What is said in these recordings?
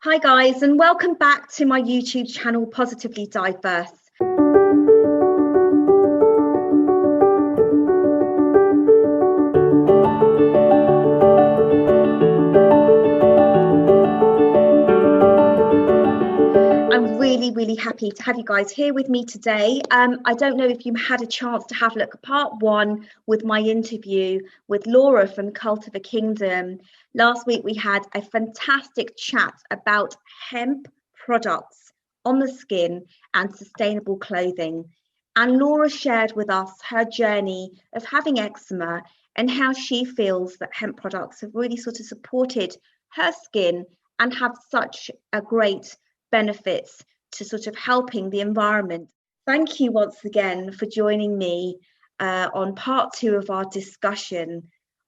Hi guys, and welcome back to my YouTube channel, Positively Diverse. I'm really happy to have you guys here with me today. I don't know if you had a chance to have a look at part one with my interview with Laura from Cultiva Kingdom. Last week we had a fantastic chat about hemp products on the skin and sustainable clothing. And Laura shared with us her journey of having eczema and how she feels that hemp products have really sort of supported her skin and have such a great benefits to sort of helping the environment. Thank you once again for joining me on part two of our discussion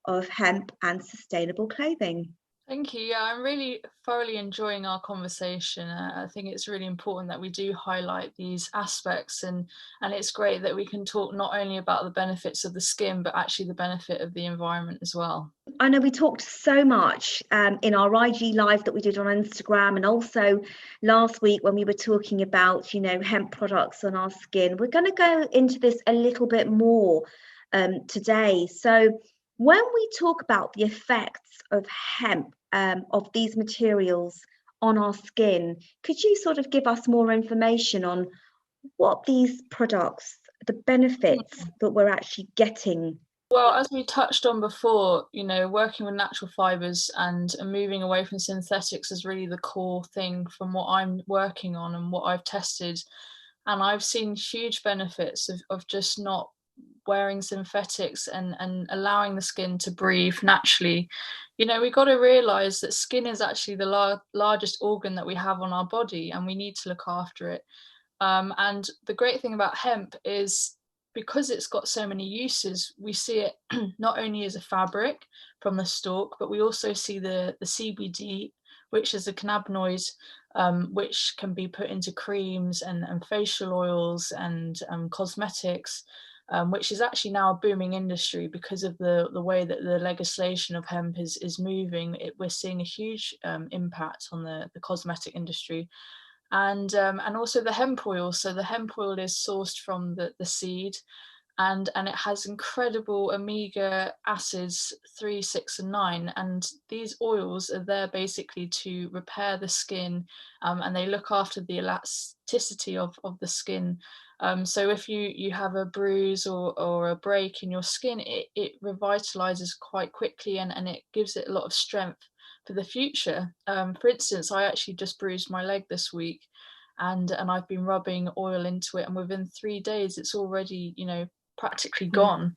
of hemp and sustainable clothing. Thank you. Yeah, I'm really thoroughly enjoying our conversation. I think it's really important that we do highlight these aspects, and it's great that we can talk not only about the benefits of the skin, but actually the benefit of the environment as well. I know we talked so much in our IG live that we did on Instagram, and also last week when we were talking about, hemp products on our skin. We're going to go into this a little bit more today. So when we talk about the effects of hemp, of these materials on our skin, could you sort of give us more information on what these products, the benefits that we're actually getting? Well, as we touched on before, working with natural fibers and moving away from synthetics is really the core thing from what I'm working on and what I've tested. And I've seen huge benefits of just not wearing synthetics and allowing the skin to breathe naturally. We've got to realize that skin is actually the largest organ that we have on our body, and we need to look after it. And the great thing about hemp is, because it's got so many uses, we see it not only as a fabric from the stalk, but we also see the CBD, which is a cannabinoid, which can be put into creams and facial oils and cosmetics, which is actually now a booming industry because of the way that the legislation of hemp is moving. We're seeing a huge impact on the cosmetic industry. And also the hemp oil. So the hemp oil is sourced from the seed, and it has incredible omega acids 3, 6, and 9. And these oils are there basically to repair the skin, and they look after the elasticity of the skin. So if you have a bruise or a break in your skin, it revitalizes quite quickly, and it gives it a lot of strength for the future. For instance, I actually just bruised my leg this week, and I've been rubbing oil into it, and within 3 days it's already practically gone.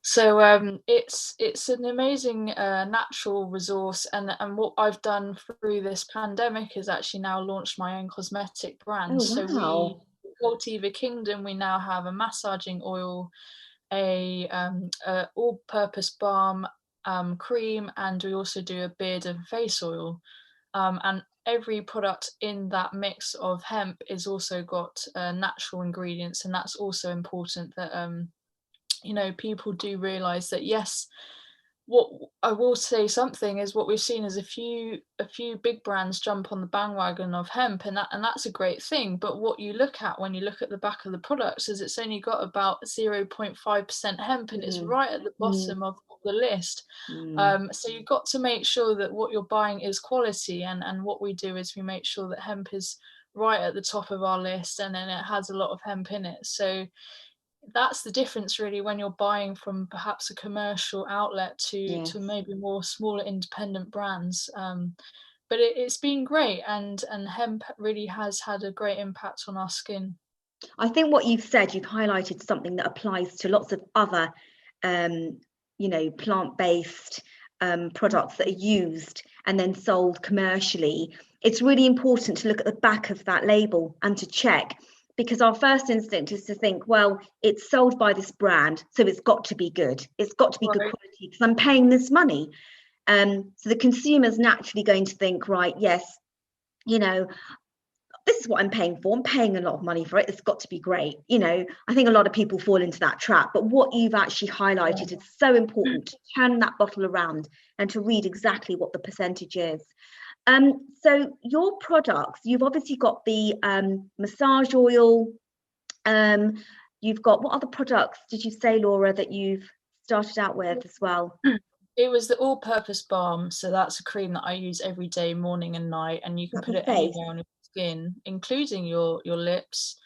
So it's an amazing natural resource, and what I've done through this pandemic is actually now launched my own cosmetic brand. Oh, So wow. Cultiva Kingdom, we now have a massaging oil, a all-purpose balm, cream, and we also do a beard and face oil. And every product in that mix of hemp is also got natural ingredients, and that's also important that people do realize that. Yes, what I will say something is, what we've seen is a few big brands jump on the bandwagon of hemp, and that's a great thing. But what you look at when you look at the back of the products is it's only got about 0.5% hemp, and it's right at the bottom of the list. So you've got to make sure that what you're buying is quality, and what we do is we make sure that hemp is right at the top of our list, and then it has a lot of hemp in it. So that's the difference really, when you're buying from perhaps a commercial outlet to maybe more smaller independent brands. But it's been great, and hemp really has had a great impact on our skin. I think what you've said, you've highlighted something that applies to lots of other, plant-based products that are used and then sold commercially. It's really important to look at the back of that label and to check, because our first instinct is to think, well, it's sold by this brand, so it's got to be good. It's got to be good quality because I'm paying this money. So the consumer's naturally going to think, right, yes, this is what I'm paying for. I'm paying a lot of money for it. It's got to be great. I think a lot of people fall into that trap. But what you've actually highlighted is so important, to turn that bottle around and to read exactly what the percentage is. So your products, you've obviously got the massage oil. You've got, what other products did you say, Laura, that you've started out with as well? It was the all-purpose balm, so that's a cream that I use every day, morning and night, and you can That put the it face? anywhere on your skin, including your lips.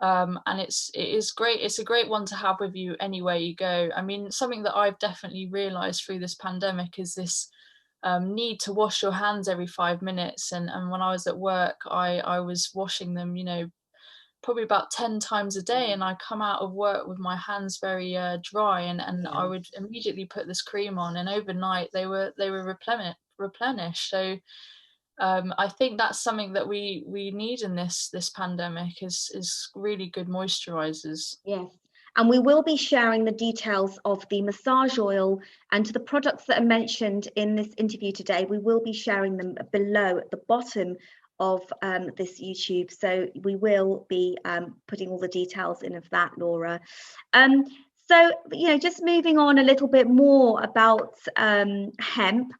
And it is great. It's a great one to have with you anywhere you go. I mean, something that I've definitely realised through this pandemic is this need to wash your hands every 5 minutes. And when I was at work, I was washing them, probably about 10 times a day, and I come out of work with my hands very dry, and I Yeah. would immediately put this cream on, and overnight they were replenished. So I think that's something that we need in this pandemic is really good moisturizers. Yes. And we will be sharing the details of the massage oil and the products that are mentioned in this interview today. We will be sharing them below at the bottom of this YouTube. So we will be putting all the details in of that, Laura. Um, so, just moving on a little bit more about hemp,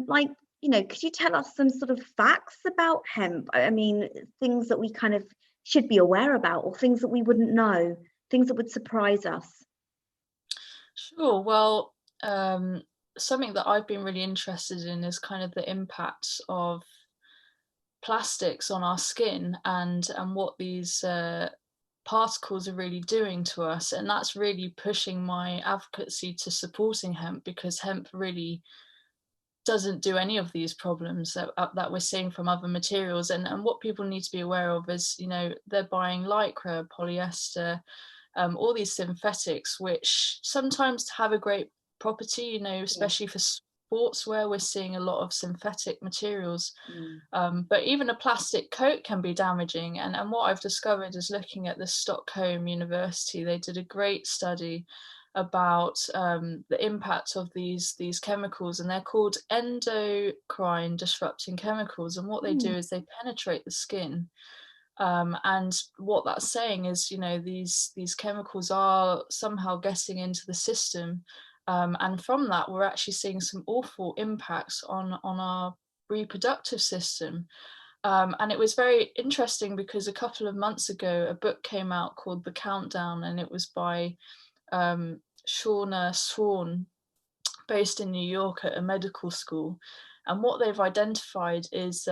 like, could you tell us some sort of facts about hemp? I mean, things that we kind of should be aware about, or things that we wouldn't know, things that would surprise us. Sure. Well, something that I've been really interested in is kind of the impacts of plastics on our skin, and what these particles are really doing to us, and that's really pushing my advocacy to supporting hemp, because hemp really doesn't do any of these problems that we're seeing from other materials. And what people need to be aware of is, they're buying lycra, polyester, all these synthetics, which sometimes have a great property, Yeah. especially for sportswear. We're seeing a lot of synthetic materials, Mm. but even a plastic coat can be damaging. And what I've discovered is, looking at the Stockholm University, they did a great study about the impact of these chemicals, and they're called endocrine disrupting chemicals. And what they do Mm. is they penetrate the skin, and what that's saying is, these chemicals are somehow getting into the system, and from that we're actually seeing some awful impacts on our reproductive system. And it was very interesting because a couple of months ago a book came out called The Countdown, and it was by Shauna Swan, based in New York at a medical school. And what they've identified is,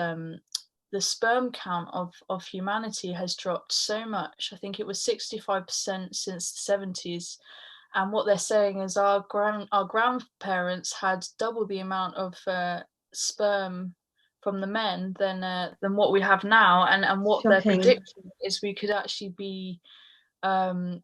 the sperm count of humanity has dropped so much. I think it was 65% since the 70s. And what they're saying is, our grandparents had double the amount of sperm from the men than what we have now. And what they're Shocking. predicting is we could actually be um,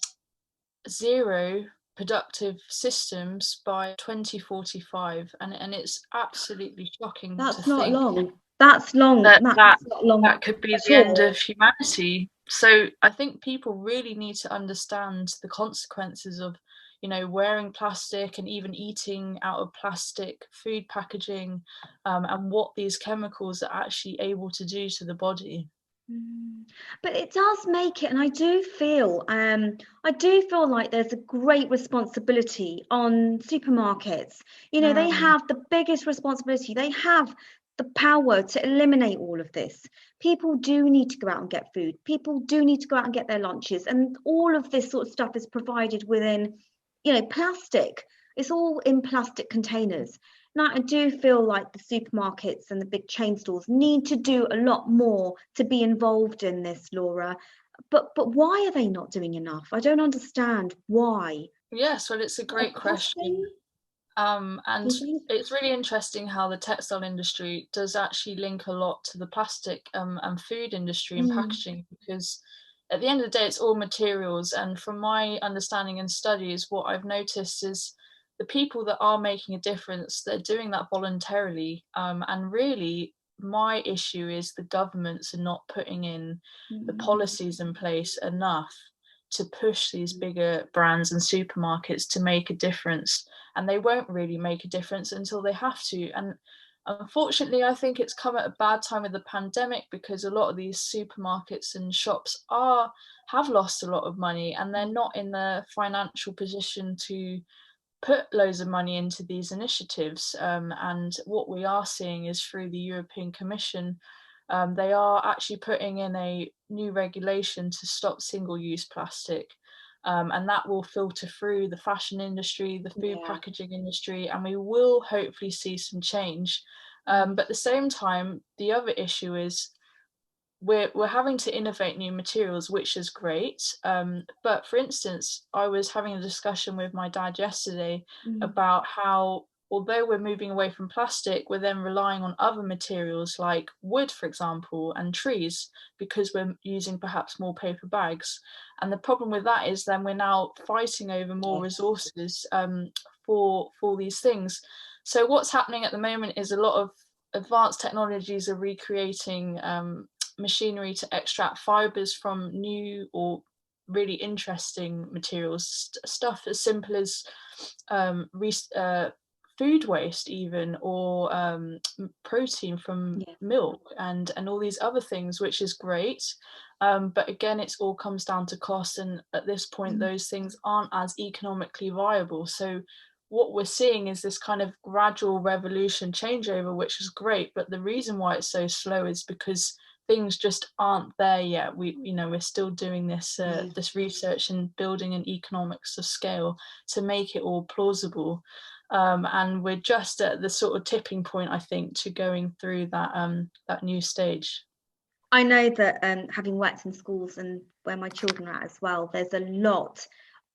zero productive systems by 2045, and it's absolutely shocking to That's not think long. That's long. that That's that not long that could be at the end of all. humanity. So I think people really need to understand the consequences of, wearing plastic and even eating out of plastic food packaging, and what these chemicals are actually able to do to the body. But it does make it, and I do feel like there's a great responsibility on supermarkets. They Mm. have the biggest responsibility. They have the power to eliminate all of this. People do need to go out and get food. People do need to go out and get their lunches, and all of this sort of stuff is provided within, plastic. It's all in plastic containers. Now, I do feel like the supermarkets and the big chain stores need to do a lot more to be involved in this, Laura. But why are they not doing enough? I don't understand why. Yes, well, it's a A great cost question. thing, do And you think? it's really interesting how the textile industry does actually link a lot to the plastic and food industry and Mm, packaging, because at the end of the day, it's all materials. And from my understanding and studies, what I've noticed is the people that are making a difference, they're doing that voluntarily. And really, my issue is the governments are not putting in the mm, policies in place enough to push these bigger brands and supermarkets to make a difference. And they won't really make a difference until they have to. And unfortunately, I think it's come at a bad time with the pandemic, because a lot of these supermarkets and shops have lost a lot of money, and they're not in the financial position to put loads of money into these initiatives. And what we are seeing is through the European Commission, they are actually putting in a new regulation to stop single-use plastic. And that will filter through the fashion industry, the food packaging industry, and we will hopefully see some change. But at the same time, the other issue is we're having to innovate new materials, which is great. But for instance, I was having a discussion with my dad yesterday about how, although we're moving away from plastic, we're then relying on other materials like wood, for example, and trees, because we're using perhaps more paper bags. And the problem with that is then we're now fighting over more resources for these things. So what's happening at the moment is a lot of advanced technologies are recreating machinery to extract fibers from new or really interesting materials, stuff as simple as food waste even, or protein from milk, and all these other things, which is great. But again, it all comes down to cost, and at this point those things aren't as economically viable. So what we're seeing is this kind of gradual revolution changeover, which is great, but the reason why it's so slow is because things just aren't there yet. We're still doing this this research and building an economics of scale to make it all plausible, and we're just at the sort of tipping point, I think, to going through that new stage. I know that having worked in schools and where my children are at as well, there's a lot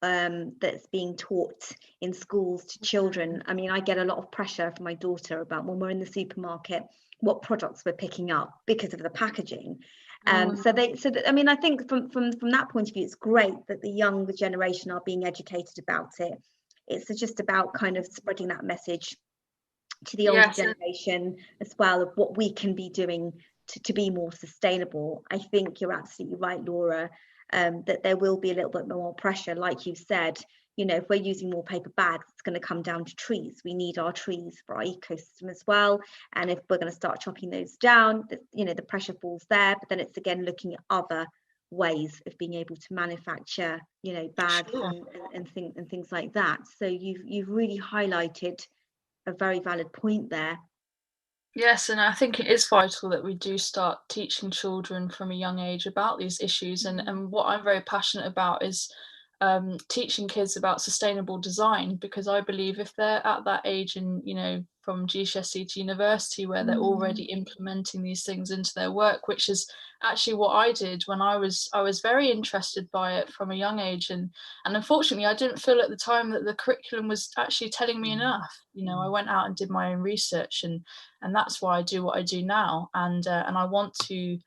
that's being taught in schools to children. I mean, I get a lot of pressure from my daughter about when we're in the supermarket, what products we're picking up because of the packaging. I mean, I think from that point of view, it's great that the younger generation are being educated about it. It's just about kind of spreading that message to the older generation as well, of what we can be doing to be more sustainable. I think you're absolutely right, Laura, that there will be a little bit more pressure. Like you said, if we're using more paper bags, it's going to come down to trees. We need our trees for our ecosystem as well. And if we're going to start chopping those down, the pressure falls there. But then it's again looking at other ways of being able to manufacture, bags and things like that. So you've really highlighted a very valid point there. Yes, and I think it is vital that we do start teaching children from a young age about these issues. And what I'm very passionate about is teaching kids about sustainable design, because I believe if they're at that age and, from GCSE to university, where they're already implementing these things into their work, which is actually what I did when I was very interested by it from a young age. And unfortunately, I didn't feel at the time that the curriculum was actually telling me enough. I went out and did my own research, and that's why I do what I do now. And I want to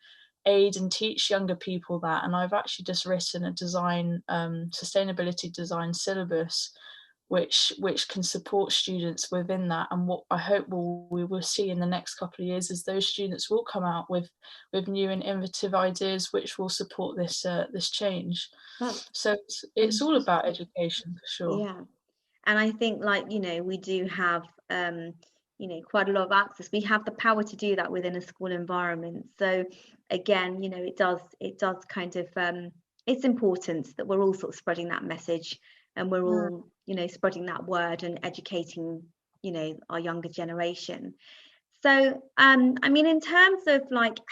aid and teach younger people that. And I've actually just written a design, sustainability design syllabus, which can support students within that. And what I hope we will see in the next couple of years is those students will come out with new and innovative ideas which will support this change. So it's all about education, for sure. Yeah. And I think, we do have quite a lot of access. We have the power to do that within a school environment. So again, it does kind of it's important that we're all sort of spreading that message, and we're all spreading that word and educating our younger generation. So I mean, in terms of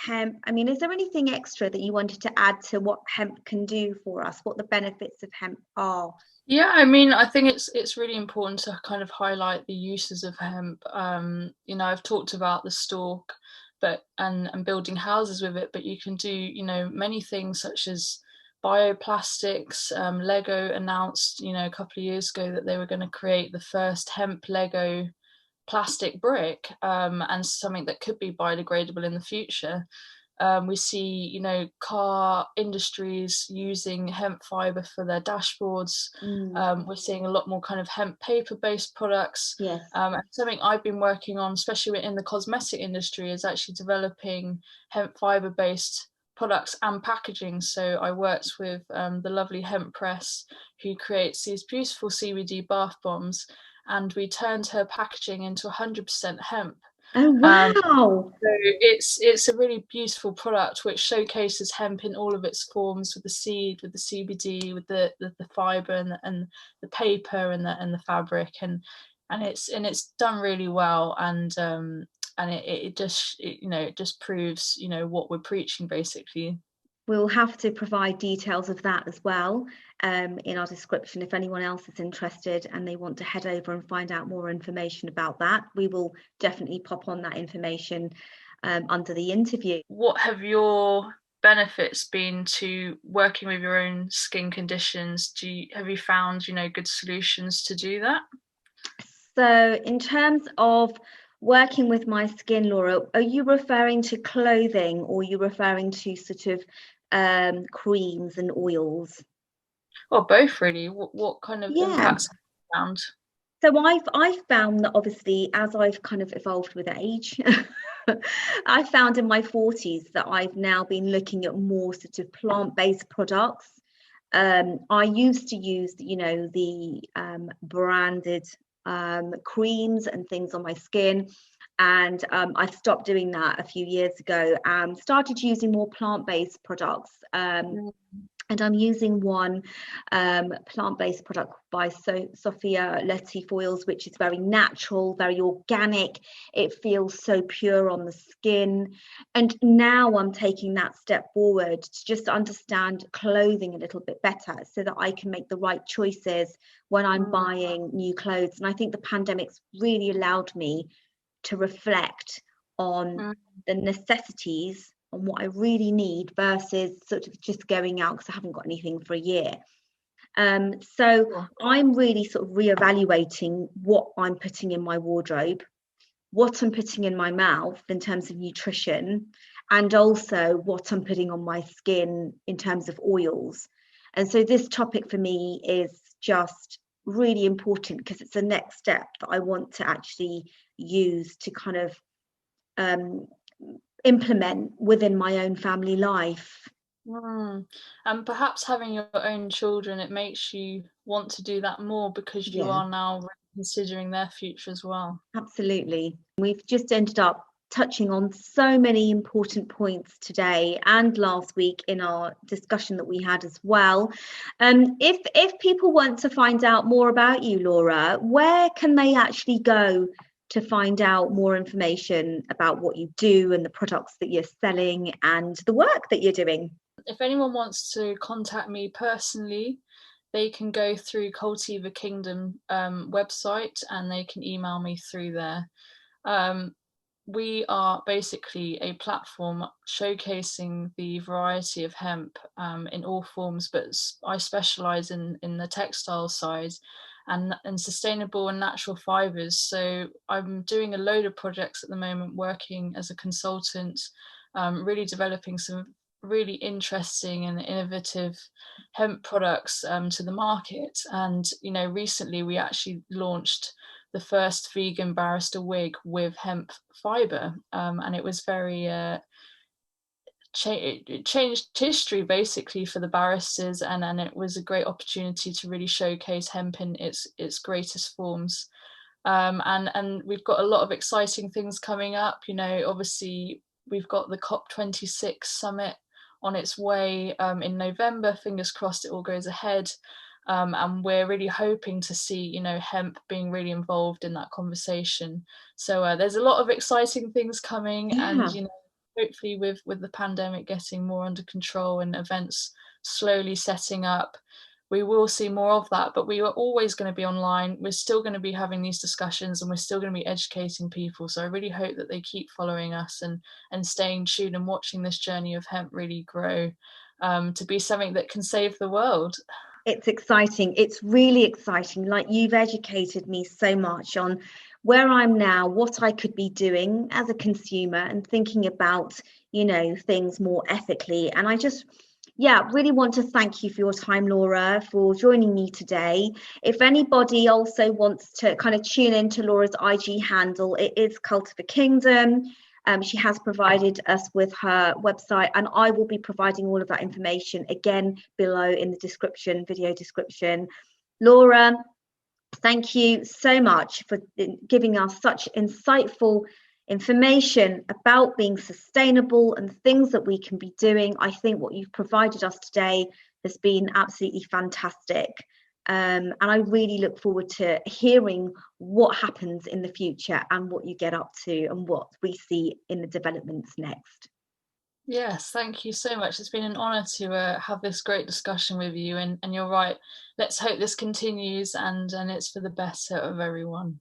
hemp, I mean, is there anything extra that you wanted to add to what hemp can do for us, what the benefits of hemp are? Yeah, I mean, I think it's really important to kind of highlight the uses of hemp. I've talked about the stalk, but and building houses with it, but you can do, many things such as bioplastics. Lego announced, a couple of years ago that they were going to create the first hemp Lego plastic brick, and something that could be biodegradable in the future. We see, car industries using hemp fiber for their dashboards. We're seeing a lot more kind of hemp paper-based products. Yes. And something I've been working on, especially in the cosmetic industry, is actually developing hemp fiber-based products and packaging. So I worked with the lovely Hemp Press, who creates these beautiful CBD bath bombs, and we turned her packaging into 100% hemp. Oh, wow. So it's a really beautiful product which showcases hemp in all of its forms, with the seed, with the CBD, with the fiber and the paper and the fabric, and it's done really well, and it just it just proves what we're preaching basically. We'll have to provide details of that as well in our description. If anyone else is interested and they want to head over and find out more information about that, we will definitely pop on that information under the interview. What have your benefits been to working with your own skin conditions? Have you found good solutions to do that? So in terms of working with my skin, Laura, are you referring to clothing, or are you referring to sort of creams and oils? Well, both really. What kind of Yeah. impacts have you found? So I've found that obviously as I've kind of evolved with age, I found in my 40s that I've now been looking at more sort of plant-based products. I used to use, the branded creams and things on my skin, and I stopped doing that a few years ago and started using more plant-based products. And I'm using one plant-based product by Sophia Letty Foils, which is very natural, very organic. It feels so pure on the skin. And now I'm taking that step forward to just understand clothing a little bit better so that I can make the right choices when I'm buying new clothes. And I think the pandemic's really allowed me to reflect on the necessities, on what I really need, versus sort of just going out because I haven't got anything for a year. So I'm really sort of reevaluating what I'm putting in my wardrobe, what I'm putting in my mouth in terms of nutrition, and also what I'm putting on my skin in terms of oils. And so this topic for me is just really important because it's the next step that I want to actually use to kind of implement within my own family life. And perhaps having your own children, it makes you want to do that more because you Yeah, are now considering their future as well. absolutely. We've just ended up touching on so many important points today and last week in our discussion that we had as well. If people want to find out more about you, Laura, where can they actually go to find out more information about what you do and the products that you're selling and the work that you're doing? If anyone wants to contact me personally, they can go through Cultiva Kingdom website, and they can email me through there. We are basically a platform showcasing the variety of hemp in all forms, but I specialize in the textile side and sustainable and natural fibers. So I'm doing a load of projects at the moment, working as a consultant, really developing some really interesting and innovative hemp products to the market. And recently we actually launched the first vegan barrister wig with hemp fiber, and it was very it changed history basically for the barristers, and it was a great opportunity to really showcase hemp in its greatest forms. And we've got a lot of exciting things coming up. Obviously we've got the COP26 summit on its way in November. Fingers crossed it all goes ahead. And we're really hoping to see, hemp being really involved in that conversation. So there's a lot of exciting things coming, and Yeah. hopefully with the pandemic getting more under control and events slowly setting up, we will see more of that. But we are always going to be online. We're still going to be having these discussions, and we're still going to be educating people. So I really hope that they keep following us and staying tuned and watching this journey of hemp really grow to be something that can save the world. It's exciting. It's really exciting. Like, you've educated me so much on where I'm now, what I could be doing as a consumer, and thinking about, things more ethically. And I just, really want to thank you for your time, Laura, for joining me today. If anybody also wants to kind of tune into Laura's IG handle, it is Cultiva Kingdom. She has provided us with her website, and I will be providing all of that information again below in the video description. Laura, thank you so much for giving us such insightful information about being sustainable and things that we can be doing. I think what you've provided us today has been absolutely fantastic. And I really look forward to hearing what happens in the future and what you get up to and what we see in the developments next. Yes, thank you so much. It's been an honour to have this great discussion with you, and you're right. Let's hope this continues and it's for the better of everyone.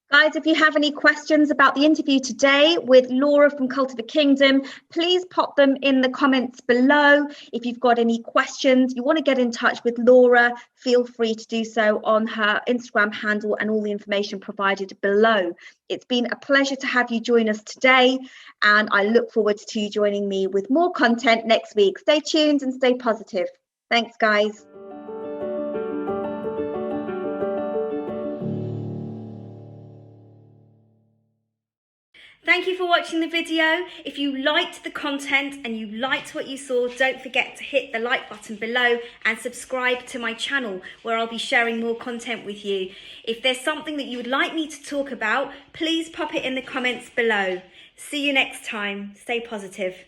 Guys, if you have any questions about the interview today with Laura from Cultiva Kingdom, please pop them in the comments below. If you've got any questions, you want to get in touch with Laura, feel free to do so on her Instagram handle and all the information provided below. It's been a pleasure to have you join us today, and I look forward to you joining me with more content next week. Stay tuned and stay positive. Thanks, guys. Thank you for watching the video. If you liked the content and you liked what you saw, don't forget to hit the like button below and subscribe to my channel, where I'll be sharing more content with you. If there's something that you would like me to talk about, please pop it in the comments below. See you next time. Stay positive.